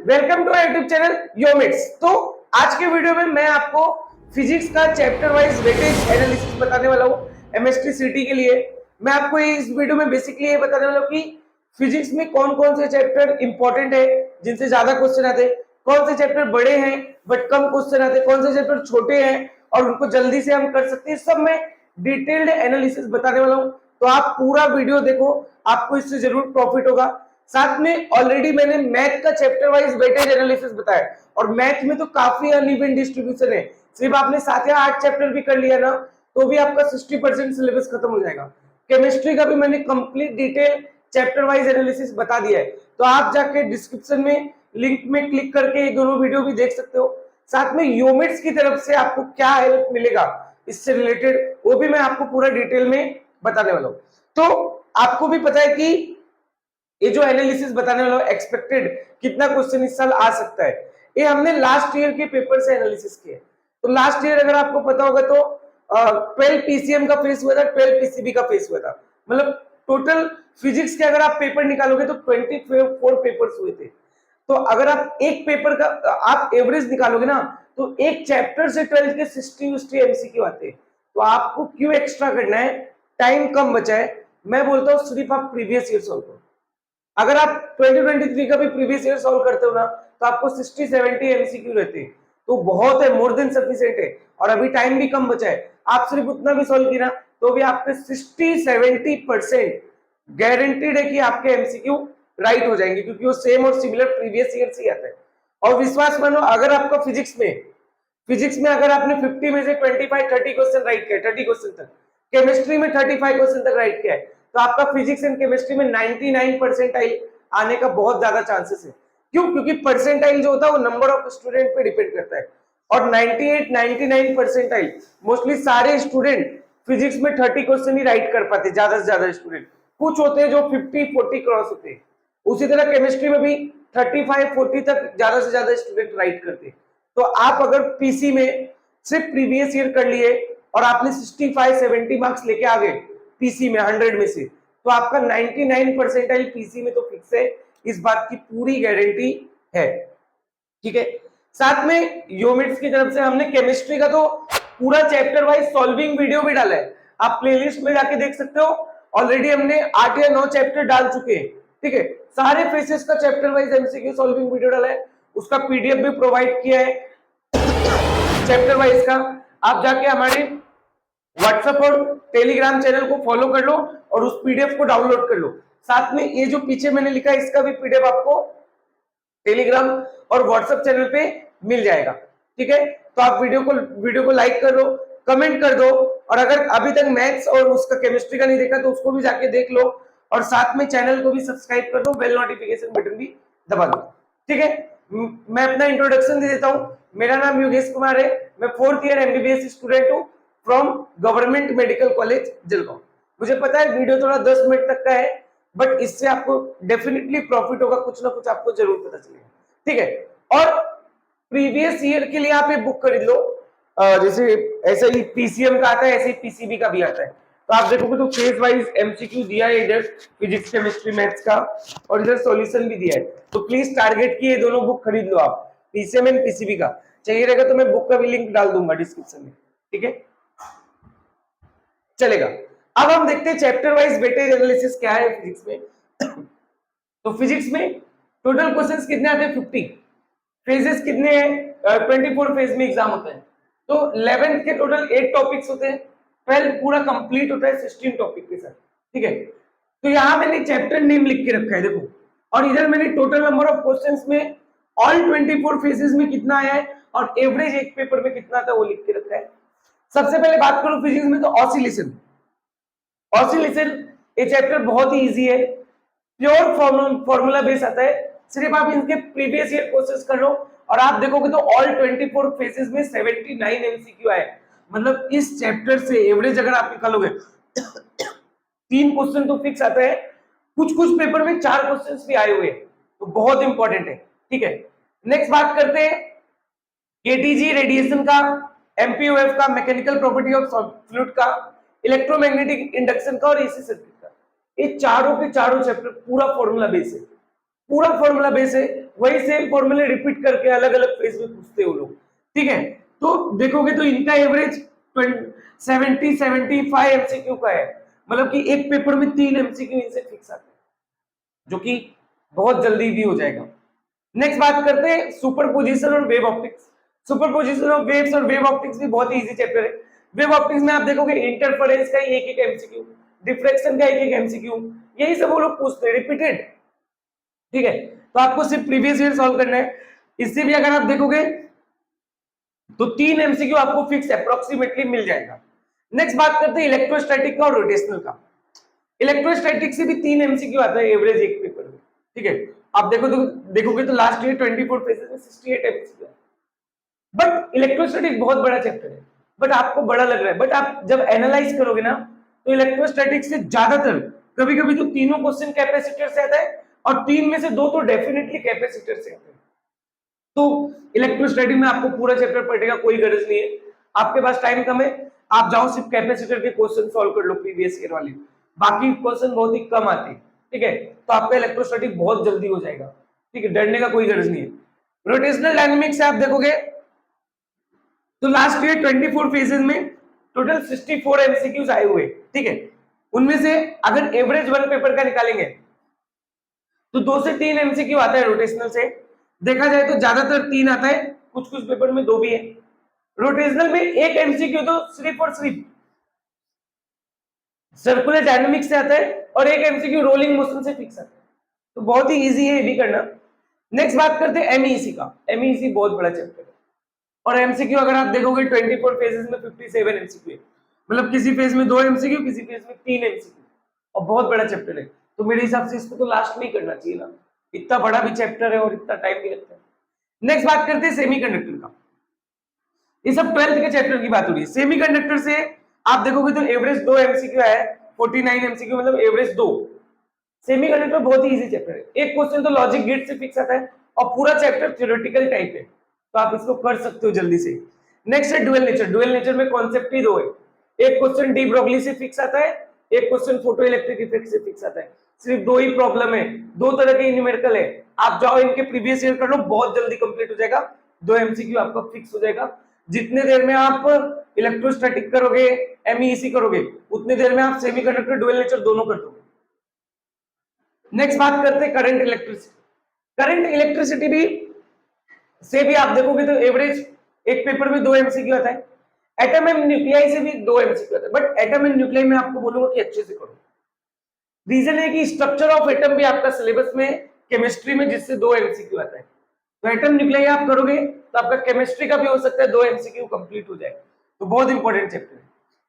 Welcome to YouTube channel Yomits. तो आज के वीडियो में मैं आपको फिजिक्स का चैप्टर वाइज वेटेज एनालिसिस बताने वाला हूँ एमएसटी सीटी के लिए। मैं आपको इस वीडियो में बेसिकली ये बताने वाला हूँ कि फिजिक्स में कौन कौन से चैप्टर इंपॉर्टेंट है जिनसे ज्यादा क्वेश्चन आते हैं, कौन से चैप्टर बड़े हैं बट कम क्वेश्चन आते हैं, कौन से चैप्टर छोटे हैं और उनको जल्दी से हम कर सकते हैं। सब मैं डिटेल्ड एनालिसिस बताने वाला हूँ, तो आप पूरा वीडियो देखो, आपको इससे जरूर प्रॉफिट होगा। साथ में ऑलरेडी मैंने मैथ का चैप्टर वाइज वेटेज एनालिसिस बताया और मैथ में तो काफी अनइवन डिस्ट्रीब्यूशन है। सिर्फ आपने 7 या 8 चैप्टर भी कर लिया ना तो भी आपका 60% सिलेबस खत्म हो जाएगा। केमिस्ट्री का भी मैंने complete detail chapter wise analysis बता दिया है, तो आप जाके डिस्क्रिप्शन में लिंक में क्लिक करके ये दोनों वीडियो भी देख सकते हो। साथ में योमिट्स की तरफ से आपको क्या हेल्प मिलेगा इससे रिलेटेड वो भी मैं आपको पूरा डिटेल में बताने वाला हूँ। तो आपको भी पता है कि ये जो एनालिसिस बताने वाला एक्सपेक्टेड कितना क्वेश्चन इस साल आ सकता है, ये हमने लास्ट ईयर के पेपर से एनालिसिस किया। तो लास्ट ईयर अगर आपको पता होगा तो 12 पीसीएम का फेस हुआ था, 12 पीसीबी का फेस हुआ था। मतलब टोटल फिजिक्स के अगर आप पेपर निकालोगे तो 24 पेपर्स हुए थे। तो अगर आप एक पेपर का आप एवरेज निकालोगे ना तो एक चैप्टर से 12 के 60 एमसीक्यू आते हैं। तो आपको क्यों एक्स्ट्रा करना है, टाइम कम बचा है, मैं बोलता हूँ सिर्फ आप प्रीवियस ईयर सॉल्व करो। अगर आप 2023 का भी प्रीवियस ईयर सॉल्व करते हो ना तो आपको 60-70 एमसीक्यू रहते हैं, तो बहुत है, मोर देन सफिशिएंट है। और अभी टाइम भी कम बचा है, आप सिर्फ उतना भी सॉल्व किया तो भी आपके 60-70% गारंटीड है कि आपके एमसीक्यू राइट हो जाएंगे, क्योंकि वो सेम और सिमिलर प्रीवियस ईयर से आता है। और विश्वास मानो, अगर आपका फिजिक्स में अगर आपने 50 में से 25-30 क्वेश्चन राइट किया, 30 क्वेश्चन तक, केमिस्ट्री में 35 क्वेश्चन तक राइट किया है, तो आपका फिजिक्स एंड केमिस्ट्री में 99 परसेंटाइल आने का बहुत ज्यादा चांसेस है। क्यों? क्योंकि परसेंटाइल जो होता है वो नंबर ऑफ स्टूडेंट पे डिपेंड करता है, और 98-99 परसेंटाइल मोस्टली सारे स्टूडेंट फिजिक्स में 30 क्वेश्चन ही राइट कर पाते, ज्यादा से ज्यादा स्टूडेंट। कुछ होते हैं जो 50-40 क्रॉस होते हैं। उसी तरह केमिस्ट्री में भी 35-40 तक ज्यादा से ज्यादा स्टूडेंट राइट करते हैं। तो आप अगर पीसी में सिर्फ प्रीवियस ईयर कर लिए और आपने 65-70 मार्क्स लेके आ गए पीसी में 100 में से, तो आपका 99 परसेंटाइल पीसी में तो फिक्स है, इस बात की पूरी गारंटी है। ठीक है, साथ में योमिट्स की तरफ से हमने केमिस्ट्री का तो पूरा चैप्टर वाइज सॉल्विंग वीडियो भी डाला है, आप प्लेलिस्ट में जाके देख सकते हो। ऑलरेडी हमने 8 या 9 चैप्टर डाल चुके हैं। ठीक है, सारे फेसेस का chapter wise MCQ solving video डाला है, उसका पीडीएफ भी प्रोवाइड किया है चैप्टर वाइज का। आप जाके हमारे व्हाट्सएप और टेलीग्राम चैनल को फॉलो कर लो और उस पीडीएफ को डाउनलोड कर लो। साथ में ये जो पीछे मैंने लिखा है इसका भी पीडीएफ आपको टेलीग्राम और व्हाट्सएप चैनल पे मिल जाएगा। ठीक है, तो आप वीडियो को लाइक कर दो, कमेंट कर दो, और अगर अभी तक मैथ्स और उसका केमिस्ट्री का नहीं देखा तो उसको भी जाके देख लो, और साथ में चैनल को भी सब्सक्राइब कर दो, बेल नोटिफिकेशन बटन भी दबा दो। ठीक है, मैं अपना इंट्रोडक्शन दे देता हूँ। मेरा नाम योगेश कुमार है, मैं 4th ईयर एमबीबीएस स्टूडेंट हूँ from government medical college Jalgaon. मुझे पता है वीडियो थोड़ा 10 मिनट तक का है, बट इससे आपको डेफिनेटली प्रॉफिट होगा, कुछ ना कुछ आपको जरूर पता चलेगा। ठीक है, और प्रीवियस ईयर के लिए आप ये बुक खरीद लो, जैसे ऐसा ही पीसीएम का आता है ऐसे ही पीसीबी का भी आता है। तो आप देखोगे तो फेज वाइज एमसीक्यू दिया है इधर फिजिक्स केमिस्ट्री मैथ्स का, और इधर सॉल्यूशन भी दिया है। तो प्लीज टारगेट की ये दोनों बुक खरीद लो आप, पीसीएम एंड पीसीबी का। चाहिए रहेगा तो मैं बुक का भी लिंक डाल दूंगा डिस्क्रिप्शन में। ठीक है, चलेगा। अब हम देखते हैं चैप्टर वाइज वेटेज एनालिसिस क्या है फिजिक्स में। तो फिजिक्स में टोटल क्वेश्चंस कितने आते हैं? 50। फेजेस कितने हैं? 24 फेज में एग्जाम होता है। तो 11th के टोटल 8 टॉपिक्स होते हैं, 12 पूरा कंप्लीट होता है 16 टॉपिक के साथ। ठीक है, तो यहां मैंने चैप्टर नेम लिख के रखा है, देखो, और इधर मैंने टोटल नंबर ऑफ क्वेश्चंस में ऑल 24 फेजेस में कितना आया है और एवरेज एक पेपर में कितना आता है वो लिख के रखा है। सबसे पहले बात करूं फिजिक्स में तो ऑसिलेशन। ऑसिलेशन ये चैप्टर बहुत ही इजी है, प्योर फॉर्मूला बेस आता है। सिर्फ आप इनके प्रीवियस ईयर कोर्सेज कर लो और आप देखोगे तो ऑल 24 फेसेस में 79 एमसीक्यू आए। मतलब इस चैप्टर से एवरेज अगर आप निकालोगे 3 क्वेश्चन तो फिक्स आता है, कुछ कुछ पेपर में 4 क्वेश्चंस भी आए हुए हैं, तो बहुत इंपॉर्टेंट है। ठीक है, नेक्स्ट बात करते हैं केटीजी रेडिएशन का, एमपीओएफ का, मैकेनिकल प्रॉपर्टी ऑफ फ्लूइड का, इलेक्ट्रोमैग्नेटिक इंडक्शन का और एसी सर्किट का। ये चारों के चारों चैप्टर पूरा फॉर्मूला बेस है, पूरा फॉर्मूला बेस है। वही सेम फॉर्मूले रिपीट करके अलग अलग फेज में पूछते हैं वो लोग, ठीक है। तो देखोगे तो इनका एवरेज 70-75 एमसीक्यू का है, मतलब कि एक पेपर में 3 एमसीक्यू इनसे फिक्स आते हैं, जो कि बहुत जल्दी भी हो जाएगा। नेक्स्ट बात करते हैं सुपरपोजिशन और wave optics. Superposition of waves और वेव ऑप्टिक्स भी बहुत इजी चैप्टर है। वेव ऑप्टिक्स में आप देखोगे इंटरफेरेंस का एक एक एमसीक्यू, डिफ्रेक्शन का एक एक एमसीक्यू, यही सब वो लोग पूछते हैं रिपीटेड, ठीक है। तो आपको सिर्फ प्रीवियस ईयर सॉल्व करना है। इससे भी अगर आप देखोगे तो 3 एमसीक्यू आपको फिक्स अप्रोक्सीमेटली मिल जाएगा। नेक्स्ट बात करते हैं इलेक्ट्रोस्टैटिक का और रोटेशनल का। इलेक्ट्रोस्टैटिक से भी 3 एमसीक्यू आता है एवरेज एक पेपर में, ठीक है। आप देखोगे तो लास्ट ईयर 24 पेजेस में 68 एमसीक्यू है। बट इलेक्ट्रोस्टैटिक बहुत बड़ा चैप्टर है, बट आपको बड़ा लग रहा है, बट आप जब एनालाइज करोगे ना तो इलेक्ट्रोस्टैटिक से ज्यादातर कभी कभी तो तीनों क्वेश्चन कैपेसिटर से आता है और 3 में से 2 तो डेफिनेटली कैपेसिटर से आते हैं। तो इलेक्ट्रोस्टैटिक में आपको पूरा चैप्टर पढ़ने का कोई गरज नहीं है, आपके पास टाइम कम है, आप जाओ सिर्फ कैपेसिटर के क्वेश्चन सॉल्व कर लो प्रीवियस ईयर वाले, बाकी क्वेश्चन बहुत ही कम आते हैं, ठीक है। तो आपका इलेक्ट्रोस्टैटिक बहुत जल्दी हो जाएगा, ठीक है, डरने का कोई गरज नहीं है। रोटेशनल डायनेमिक्स से आप देखोगे तो लास्ट ईयर 24 फेजेस में टोटल 64 एमसीक्यूज आए हुए, ठीक है। उनमें से अगर एवरेज वन पेपर का निकालेंगे तो 2 से 3 एमसीक्यू आता है रोटेशनल से, देखा जाए तो ज्यादातर 3 आता है, कुछ कुछ पेपर में 2 भी है। रोटेशनल में एक एमसीक्यू तो सिर्फ और सिर्फ सर्कुलर डायनामिक्स से आता है और एक एमसीक्यू रोलिंग मोशन से फिक्स आता है, तो बहुत ही इजी है ये भी करना। नेक्स्ट बात करते हैं एमईसी का। एमईसी बहुत बड़ा चैप्टर है और एमसीक्यू अगर आप देखोगे 24 फेजेस में 57 एमसीक्यू है, मतलब किसी फेज में 2 एमसीक्यू, किसी फेज में 3 एमसीक्यू, और बहुत बड़ा चैप्टर है। तो मेरे हिसाब से इसको तो लास्ट में ही करना चाहिए ना, इतना बड़ा भी चैप्टर है और इतना टाइम भी लगता है। नेक्स्ट बात करते हैं सेमीकंडक्टर का। ये सब 12th के चैप्टर की बात हो रही है। सेमीकंडक्टर से आप देखोगे तो एवरेज 2 एमसीक्यू है, 49 एमसीक्यू, मतलब एवरेज 2। सेमीकंडक्टर बहुत ही इजी चैप्टर है, एक क्वेश्चन तो लॉजिक गेट से फिक्स आता है और पूरा चैप्टर थ्योरेटिकल टाइप है, तो आप इसको कर सकते हो जल्दी से। नेक्स्ट है ड्यूअल नेचर। ड्यूअल नेचर में कॉन्सेप्ट ही 2 है, एक क्वेश्चन डी ब्रोगली से फिक्स आता है, एक क्वेश्चन फोटो इलेक्ट्रिक इफेक्ट से फिक्स आता है। सिर्फ 2 ही प्रॉब्लम है, 2 तरह के न्यूमेरिकल है, आप जाओ इनके प्रीवियस ईयर कर लो, बहुत जल्दी कंप्लीट हो जाएगा, 2 एमसीक्यू आपका फिक्स हो जाएगा। जितने देर में आप इलेक्ट्रोस्टैटिक करोगे, एमईसी करोगे, उतनी देर में आप सेमीकंडक्टर ड्यूअल नेचर दोनों कर दोगे। नेक्स्ट बात करते हैं करंट इलेक्ट्रिसिटी। करंट इलेक्ट्रिसिटी भी से भी आप देखोगे तो एवरेज एक पेपर में 2 एमसीक्यू आता है। एटम एंड न्यूक्लियाई से भी 2 एमसीक्यू आता है, बट एटम एंड न्यूक्लियाई में आपको बोलूंगा कि अच्छे से करो। रीजन है कि स्ट्रक्चर ऑफ एटम भी आपका सिलेबस में केमिस्ट्री में, जिससे 2 एमसीक्यू आता है। तो एटम न्यूक्लियाई आप करोगे तो आपका केमिस्ट्री का भी हो सकता है 2 एमसीक्यू कंप्लीट हो जाए, तो बहुत इंपॉर्टेंट चैप्टर है।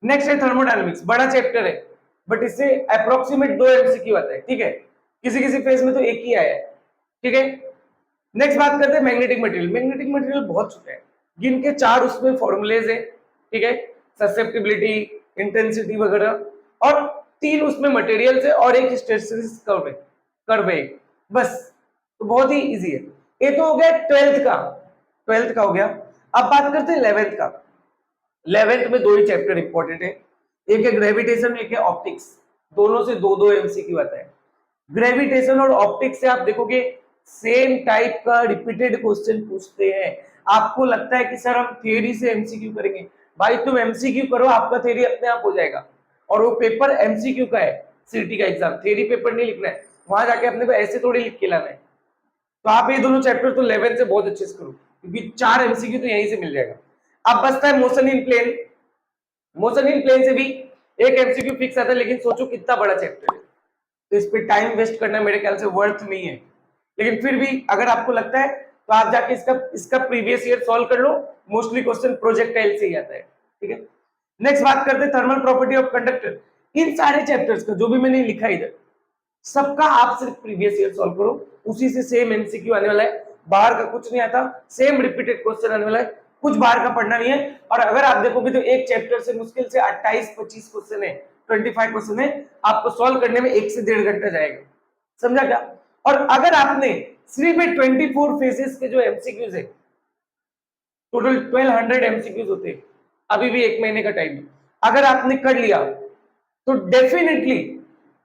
नेक्स्ट है थर्मोडायनामिक्स, बड़ा चैप्टर है बट इससे अप्रोक्सीमेट 2 एमसीक्यू आता है, ठीक है। किसी किसी फेज में तो एक ही आया है, ठीक है। नेक्स्ट बात करते हैं मैग्नेटिक मटेरियल। मैग्नेटिक मटेरियल बहुत छोटा है, गिन के 4 उसमें फॉर्मूलेज है, ठीक है, ससेप्टिबिलिटी, इंटेंसिटी वगैरह, और 3 उसमें मटेरियल है और एक हिस्टेरेसिस कर्व है, बस। तो बहुत ही इजी है। ये तो हो गया 12th का हो गया। अब बात करते हैं 11th का। 11th में 2 ही चैप्टर इंपॉर्टेंट है, एक है ग्रेविटेशन, एक है ऑप्टिक्स, दोनों से 2-2 एमसीक्यू आता है। ग्रेविटेशन और ऑप्टिक्स से आप देखोगे सेम टाइप का रिपीटेड क्वेश्चन पूछते हैं। आपको लगता है कि सर हम थियरी से एमसीक्यू करेंगे, भाई तुम एमसीक्यू करो, आपका थियरी अपने आप हो जाएगा। और वो पेपर एमसीक्यू का है, सीटी का एग्जाम, थियरी पेपर नहीं लिखना है, वहां जाके अपने को ऐसे थोड़ी लिख के लाना है। तो आप ये दोनों चैप्टर तो 11 से बहुत अच्छे से करो, क्योंकि 4 एमसीक्यू तो यहीं से मिल जाएगा। अब बचता है motion in plane. Motion in plane से भी एक एमसीक्यू फिक्स आता है, लेकिन सोचो कितना बड़ा चैप्टर है, तो इस पे टाइम वेस्ट करना मेरे ख्याल से वर्थ नहीं है। लेकिन फिर भी अगर आपको लगता है तो आप जाके इसका प्रीवियस ईयर सॉल्व कर लो, मोस्टली क्वेश्चन प्रोजेक्टाइल से ही आता है, ठीक है। नेक्स्ट बात करते हैं थर्मल प्रॉपर्टी ऑफ कंडक्टर। इन सारे चैप्टर्स का जो भी मैंने लिखा इधर, सबका आप सिर्फ प्रीवियस ईयर सॉल्व करो, उसी से सेम एमसीक्यू आने वाला है, बाहर का कुछ नहीं आता, सेम रिपीटेड क्वेश्चन आने वाला है, कुछ बाहर का पढ़ना नहीं है। और अगर आप देखोगे तो एक चैप्टर से मुश्किल से 28-25 क्वेश्चन है, 25 क्वेश्चन है, आपको सॉल्व करने में 1 से 1.5 घंटा जाएगा, समझा क्या। और अगर आपने सिर्फ 24 फेजेस के जो एमसीक्यूज है, टोटल 1200 एमसीक्यूज होते हैं, अभी भी 1 महीने का टाइम है, अगर आपने कर लिया तो डेफिनेटली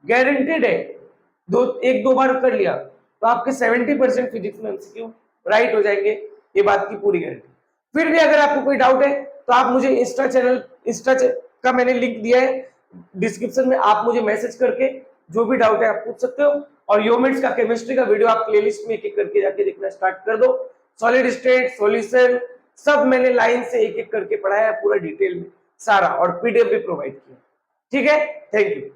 गारंटेड है, 1-2 बार कर लिया तो आपके 70% फिजिक्स में एमसीक्यू राइट हो जाएंगे, ये बात की पूरी गारंटी। फिर भी अगर आपको कोई डाउट है तो आप मुझे इंस्टा का मैंने लिंक दिया है डिस्क्रिप्शन में, आप मुझे मैसेज करके जो भी डाउट है आप पूछ सकते हो। और योमिट्स का केमिस्ट्री का वीडियो आप प्लेलिस्ट में एक एक करके जाके देखना स्टार्ट कर दो। सॉलिड स्टेट, सॉल्यूशन सब मैंने लाइन से एक एक करके पढ़ाया है पूरा डिटेल में सारा, और पीडीएफ भी प्रोवाइड किया। ठीक है, थैंक यू।